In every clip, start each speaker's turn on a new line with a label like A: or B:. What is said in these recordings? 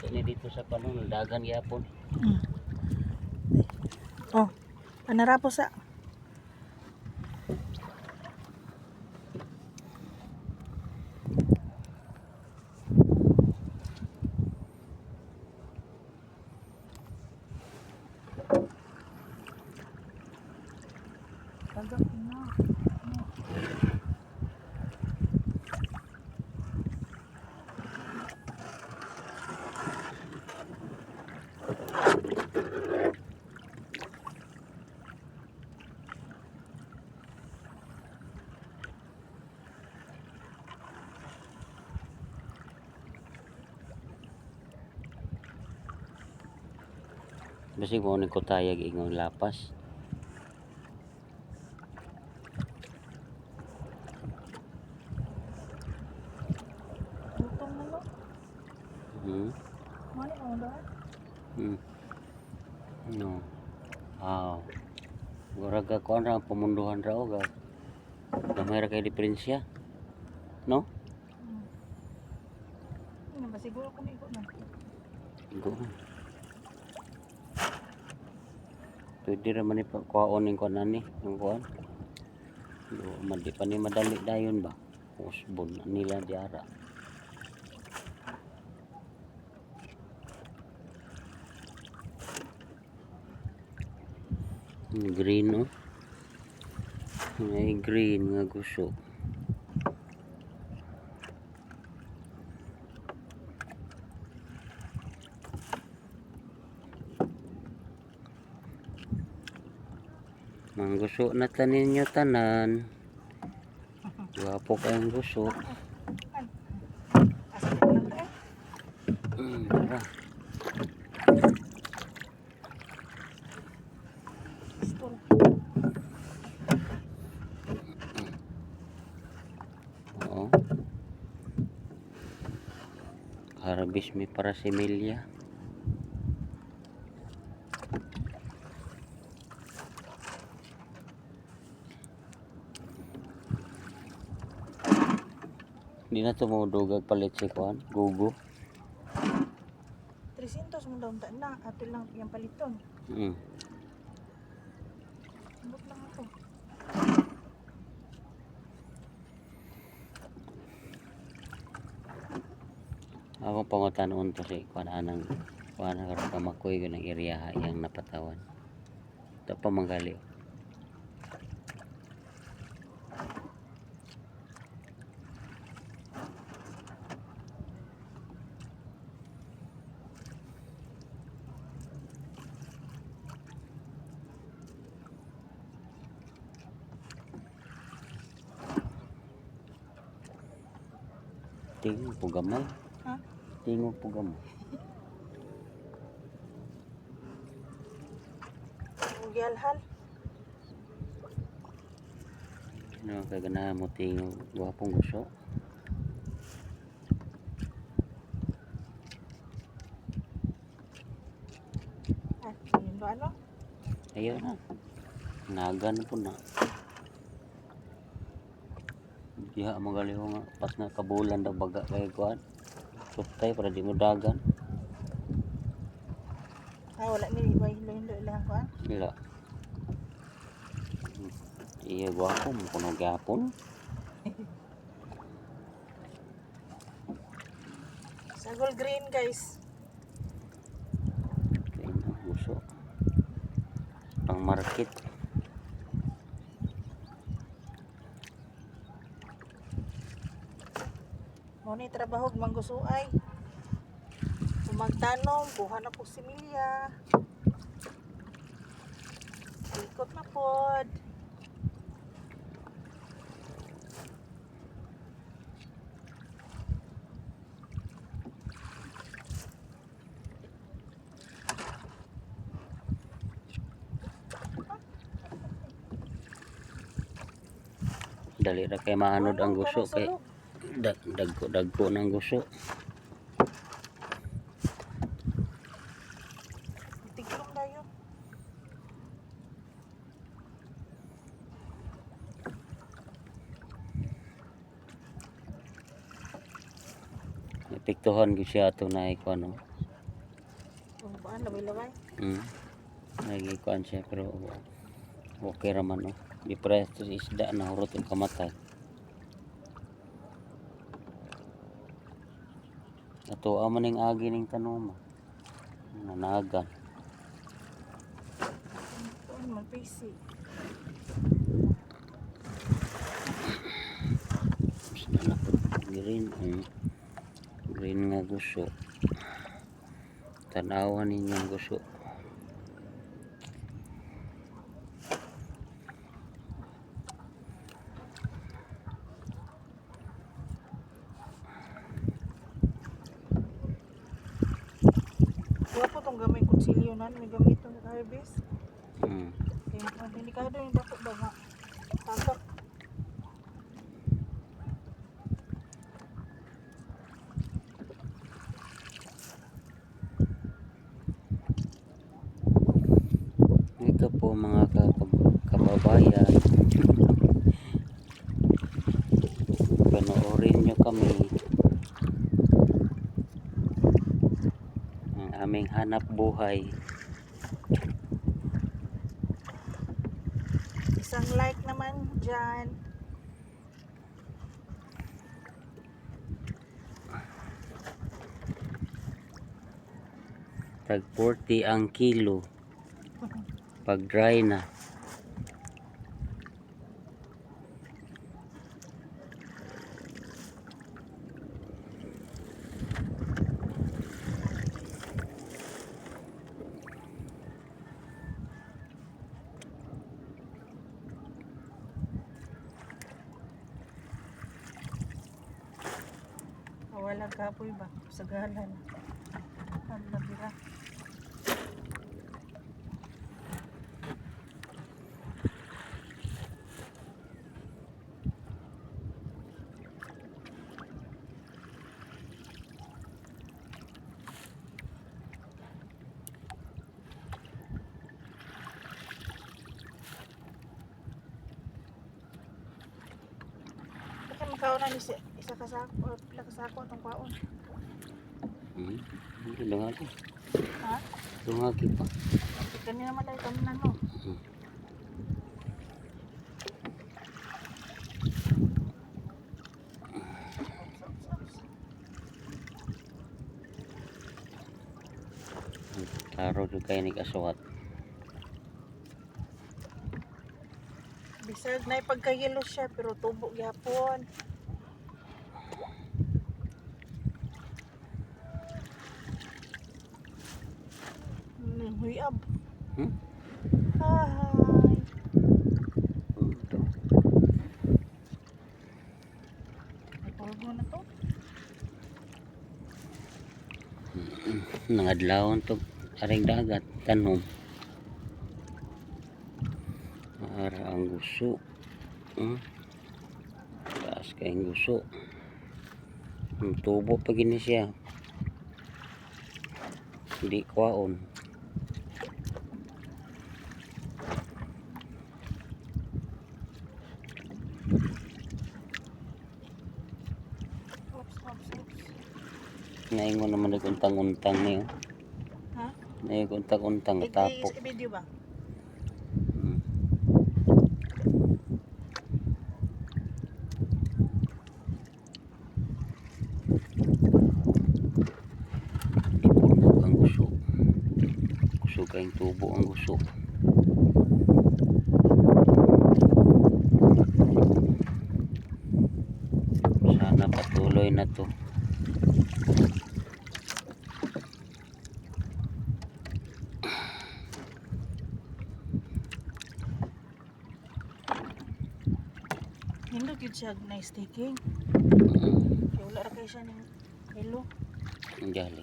A: Ini dito sa panon, dagan yapon.
B: Oh, panarapo sa. Tagak na.
A: Basi mo ni ko tayag ingong lapas.
B: Gutom na no. Mali mo doon.
A: No. Wow. Guraga ko ang pamunduhan raw ga. Gamay ra kay diferensya. No?
B: Ano ba siguro kung ikot na.
A: Go. Pwede naman ni kuhaon yung kuhanan ni. Yung kuhan. Di pa ni madali dayon ba? Usbon nila diara. Green no? May green nga gusto. Mangguso na tanin nyo tanan. Gwapo kayong guso. Tara. Oo. Harabis mi para similya. Hindi na ito mga dugag palit si Kwan. Gugo.
B: 300 mo daw na. Ato lang yung paliton. Sambot lang ako.
A: Ako pangutanon to si Kwan anang Kwan karang kamakoy ko ng area yang napatawan. Ito pa manggali. Tingog po gamay.
B: Ha?
A: Tingog po gamay.
B: Ugyalhal.
A: Ano kaganahan mo tingog gwapong gusto?
B: Yun ba ano?
A: Ayaw na. Nagan po na. Diha magali ko nga pas na kabulan daw baga kay Kwan. Sutay para di mo dagan.
B: Wala ni hilo-hilo ilang ko.
A: Wala. Iya gwapo mo kuno gapon.
B: Sagol green guys.
A: Kaya na gusto. Pang market.
B: Mo ni trabaho manggusuay. Magtanom, buha na po similya. Ikot na pod.
A: Dali ra kay maanod ang gusto kay dagko ng gusto.
B: Tiglong dayo.
A: Epektuhan gyud siya ato na iko ano.
B: Kung paan, labay-labay.
A: Nagikuan siya pero okay raman no. Di pares to sa isda na hurot yung kamatay. Ato man ning agi ning tanong mo. Nanagan.
B: Kuan man PC.
A: Sana po green. Green nga gusto. Tanawan ninyong gusto.
B: Wala po tong gamay kutsilyo nan, may gamit tong harvest. Kaya delikado yung dapat ba nga tagak.
A: Ito po mga kababayan. Panoorin nyo kami. Ang aming hanap buhay.
B: Isang like naman dyan.
A: Tag 40 ang kilo. Pag dry na.
B: Wala kapoy ba? Sa galan. Ang labira. Bakit makaon na ni isa kasako o pila kasako itong kwaon?
A: Dungagi.
B: Ha?
A: Dungagi pa.
B: Kanina naman tayo kami na no.
A: Taro juga ini kasuwat.
B: Bisag na ipagkayelo siya pero tubo gyapon. Huyab. Ay. Ay polgo na to.
A: Nangadlawon to aring dagat tanom. Ara ang guso. Taas kayong guso. Tubo pa gini siya. Hindi kwaon. Naingon naman nag-untang-untang niyo.
B: Ha?
A: Nag-untang-untang tapok.
B: I-video ba?
A: Ipurnog ang guso. Guso kayong tubo ang guso. Sana patuloy na to.
B: Nindot yun siya na staking. Kaya wala ra kayo siya ng hello.
A: Ang gali.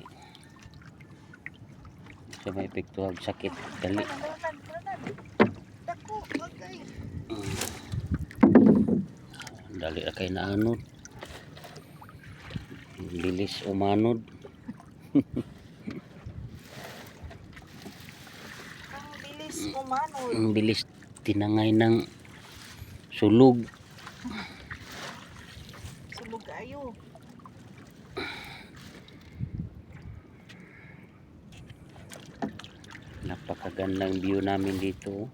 A: Sa may epekto ang sakit. Dali.
B: Dako, bagay.
A: Dali ra kay naanod. Bilis umanod.
B: Ang bilis umanod.
A: Ang bilis tinangay ng sulog.
B: Sulog kayo.
A: Napakagandang view namin dito.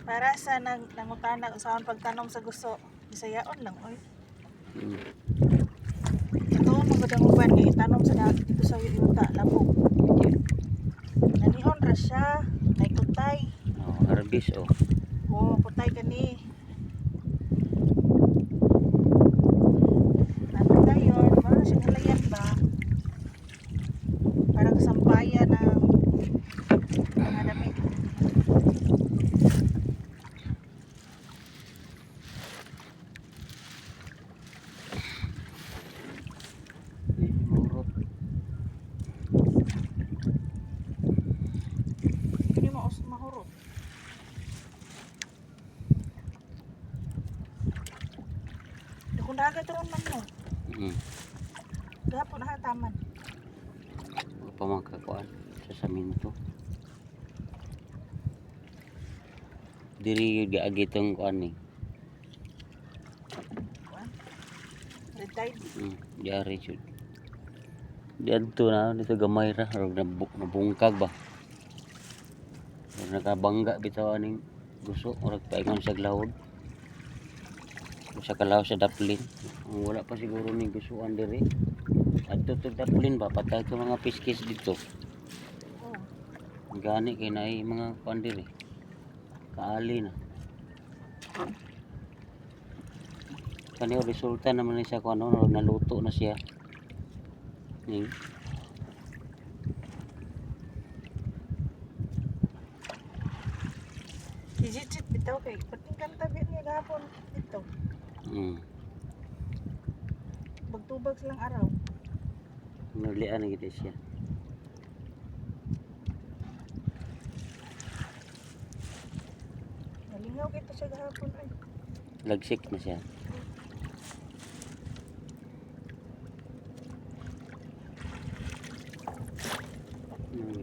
B: Para sa nangutana usahan pagtanom sa gusto. Bisayaon lang oy.
A: Hmm.
B: Ito magandang uban nga itanom sa dito sa yuta labog. Nanihon ra siya, nay kutay.
A: Oh, harvest oh.
B: Oh, kutay kani. Ano ngayon, wala siya halayan ba? Parang sampayan ng mga damit.
A: Murot.
B: Hindi mo mahurot. Kung dagat ron man mo,
A: Hmm.
B: gapon na taman.
A: Pa makakuan sa saminto. Diri gyud agi tong kuan ni.
B: Red tide.
A: Diari jud. Diadto na dito gamay ra og nabungkag ba. Ug nakabangga bitaw aning gusto ora paingon sa glawod. Sa kalaw sa daplin. Wala pa siguro ni gusuan diri. Adto to daplin ba patay to mga piskis dito.
B: Oh,
A: Gani kay naay mga kuan diri. Kaali na. Kani resulta naman ni siya kung ano, naluto na siya. Ning
B: Jijit bitaw kay patingkan tabi niya gapon dito. Bagtubag silang araw.
A: Nulian na gid siya.
B: Nalingaw kita siya gahapon ay.
A: Lagsik na siya.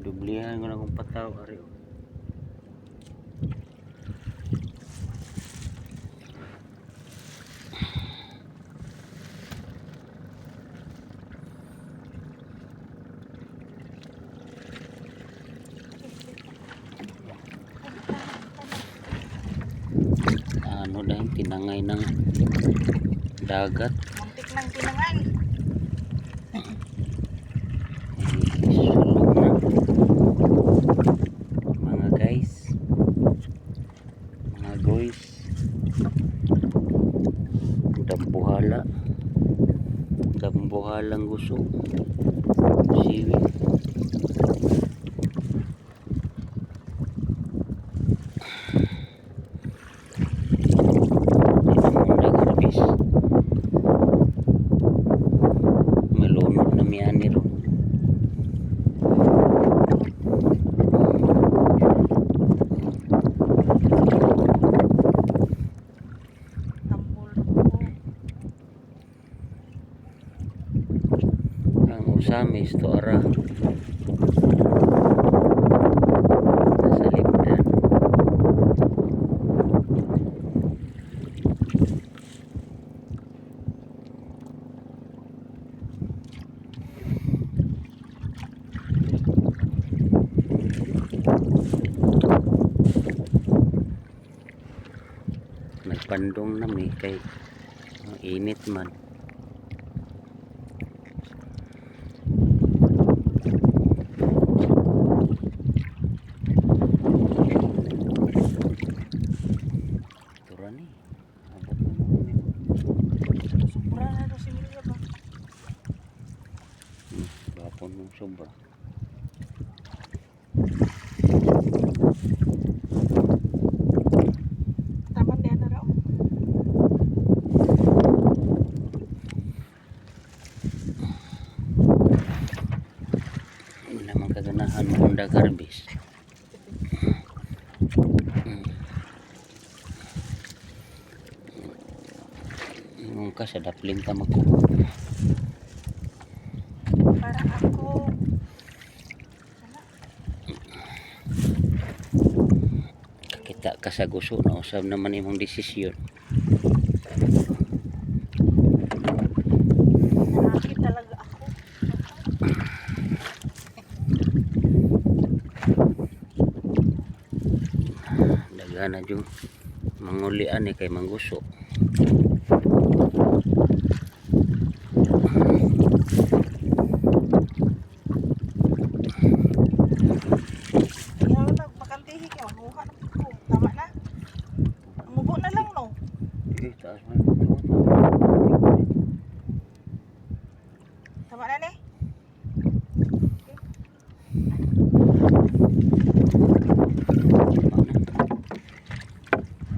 A: Dublihan ko na kung pataw ari. Ano dahil tinangay ng dagat.
B: Muntik nang tinangay.
A: Sulog na mga guys, mga guys, dambuhalang gusto siwi. Malunod na miyani ron.
B: Tambol ko.
A: Ang usamis to ara nasa libdan. Nagpandong na mi kay init man. Tura ni. Abot na mo ni.
B: Sobra na daw si Milya ba?
A: Gapon mong sobra.
B: Taman din na raw.
A: Hindi naman kaganahan mo Honda Garbis. Nung ka sa daplin ta magkuha.
B: Para ako.
A: Kita ka sa gusto na usab naman imong desisyon.
B: Nakakit talaga ako.
A: Gana yung mangulian kay mangguso.
B: Ayaw na, makantihi ka. Makuha na po. Tama na. Umubo na lang, no?
A: Taas man.
B: Tama na, ne?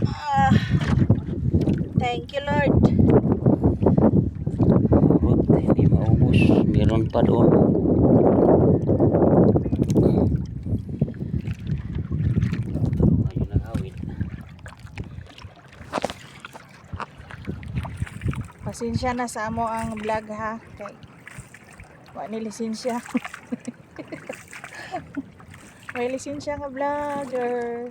B: Ah, thank you, Lord.
A: Hindi maubos. Meron pa doon. Ayun nagawid.
B: Pasensya na sa amo ang vlog, ha? Kay wa ni lisensya. May lisensya nga vlogger.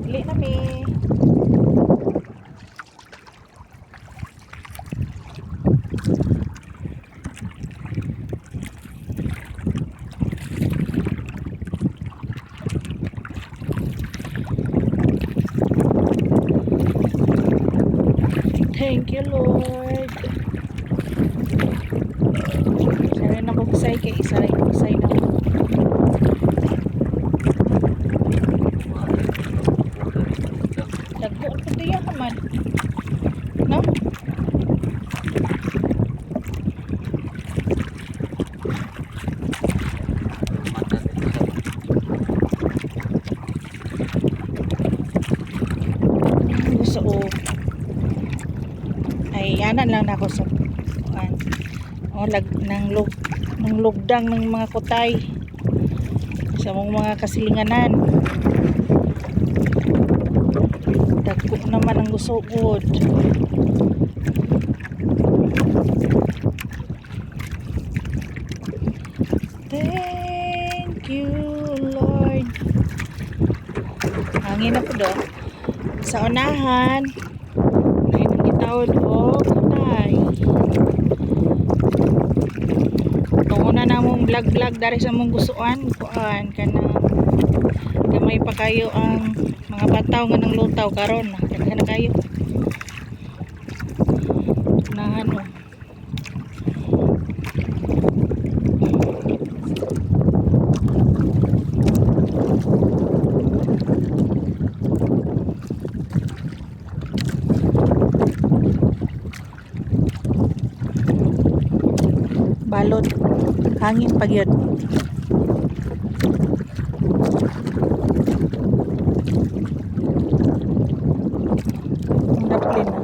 B: Dili na mi. Thank you, Lord. Sabi na bugsay kay isa rin bugsay na. Dagko ko diya ka man. No? Gusto ko ay yanan lang na ako sa ng lugdang ng mga kutay sa mga kasilinganan. Dagko naman ang gusto ko. Thank you, Lord. Hangin na po do sa unahan. Ay nang gitawad o kutay. Tungo na namong vlog dari sa mong gustuan kuan kana gamay pa kayo ang mga bataw nga nang lutaw karon daghan na kayo. Unahan o. Balot hangin pagyod. Naplin na.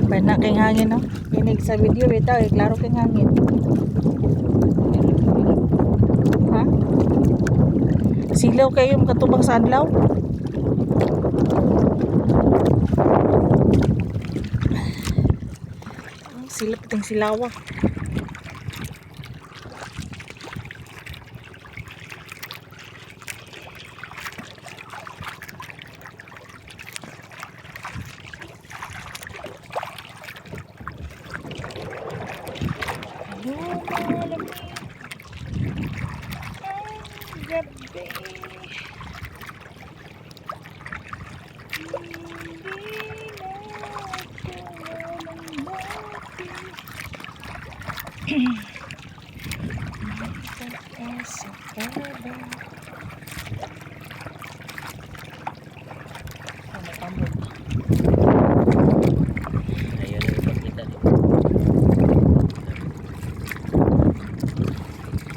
B: Bana kay hangin no. Kinig sa video bitaw klaro kay hangin. Ha? Silaw kayo makatubang sa adlaw? Sila pating silawa.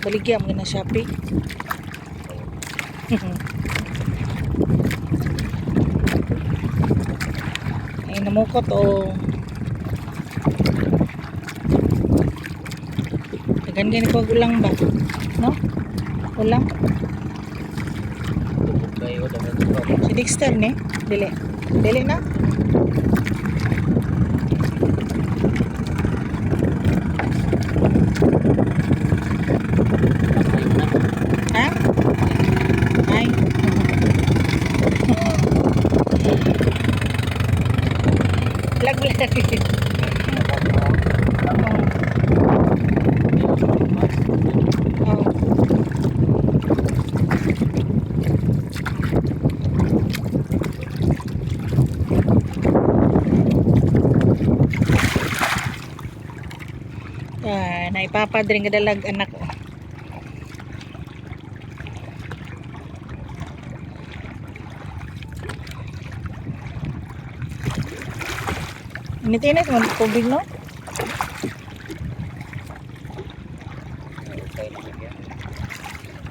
B: Baligya mo na Shopee. Ay namukot o. Ganyan ko gulang ba? No? Ulang? Si Dexter ni? Dili. Dili na? Vlog vlog. Oh. Naipapadring kadalag anak ko. Init-init mo tubig, no?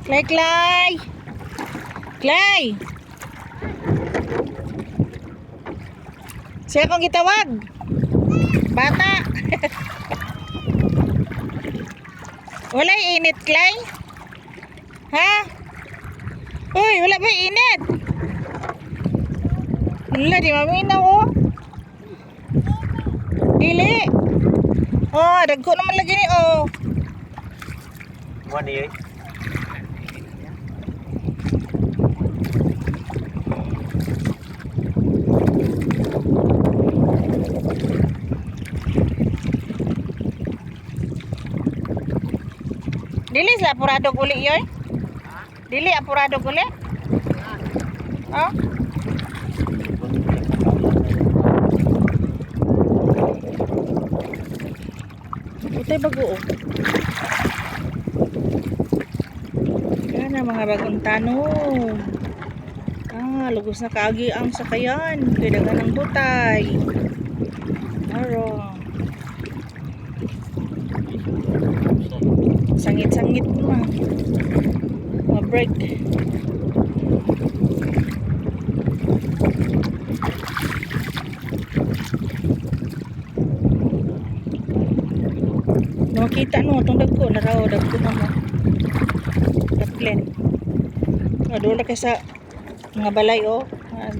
B: Clay! Clay! Siya akong gitawag. Bata! Wala'y init, Clay? Ha? Uy, wala ba init? Wala, di maminaw, oh. Dili. Oh, dagko naman lagi ni, oh.
A: One year.
B: Dili sa apurado uli yoy? Dili apurado uli? Oh? Utay bago, oh. Yan na mga bagong tanong. Lugos na kaagi ang sakayan. Kailangan ng butay. Aro. Sangit-sangit mo. Ma-break. Nakita no, itong dagko na raw, dagko na mo. Daplen. Doon na sa mga balay, oh.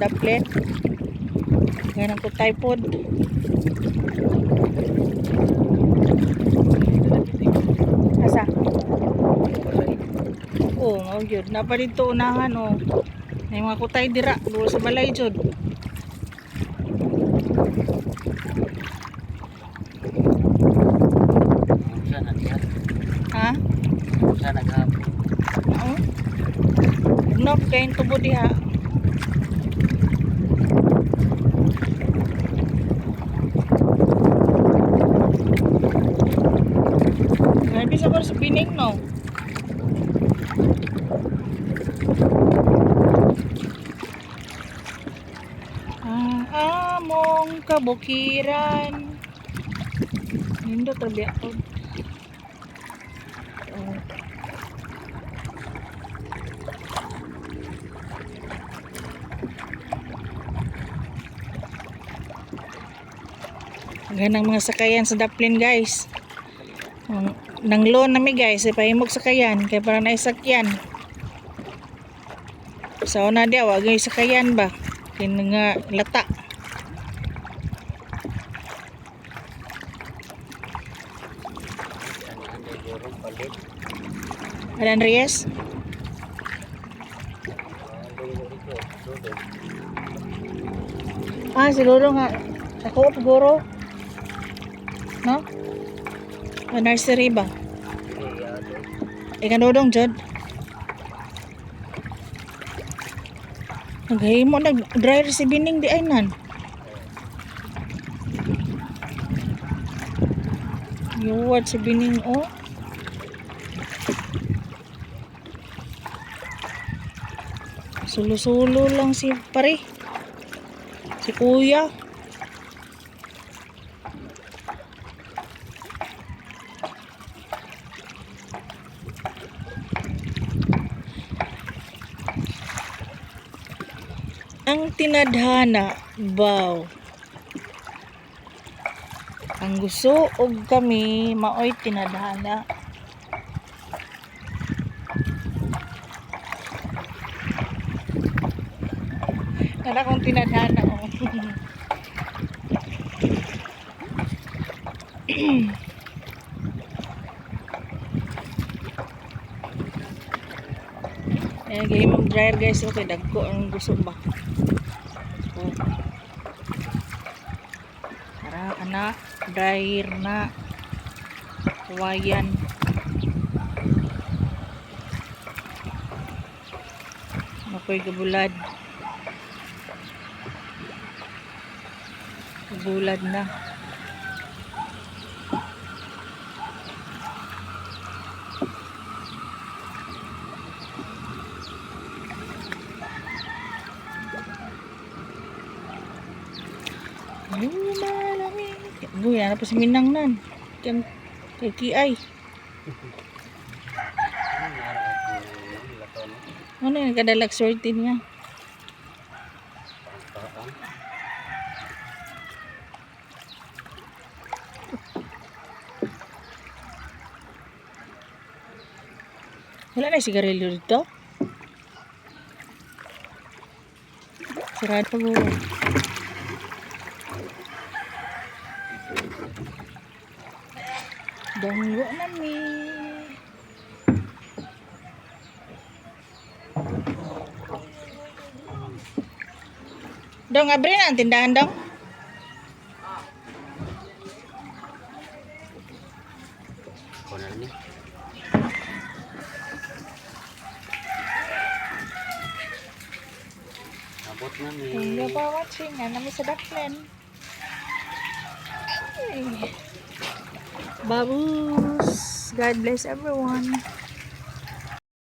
B: Daplen. Ganang ko tripod. Asa? Oh, oh yun. Napa dito unahan, oh. May mga kutay dira. Doon sa balay, jud. Ha?
A: Sana naghapon.
B: Oo. Nop, kain tubo diha. Grabe sa sa pining, no? Ang among kabukiran. Nindot tabi ako. Oh. Ganang mga sakayan sa Daplin, guys. Nang loan nami, guys, ipahimog sakayan kay para naisakyan. Sa una dia wag yung sakayan ba kin nga lata. Adan Reyes. Siguro nga ako siguro. No? Nursery ba? Ikanodong jud. Naghimo nag-dryer si Bining di ay nan. Yuwad si Bining, oh. Sulo-sulo lang si pare. Si kuya. Ang tinadhana, baw. Ang gusto og kami maoy tinadhana. Nara kong tinadhana, oh. Ayan, gahimong dryer, guys. Okay, dagko ang gusto ba. Oh. anak, dryer na, kawayan. Ako'y gabulad. Gabulad na. Lumalamig. Uy, ano pa si Minang nan? Kay Kiay. Ano yung kadalag sortin niya? Wala na yung sigarilyo dito? Sarado pa buwan. Donggo na mi. Dong, abri na ang tindahan, Dong.
A: Ako na rin eh. Abot na mi.
B: Thank you for watching. Ano mi sa Daklen. Babus. God bless everyone.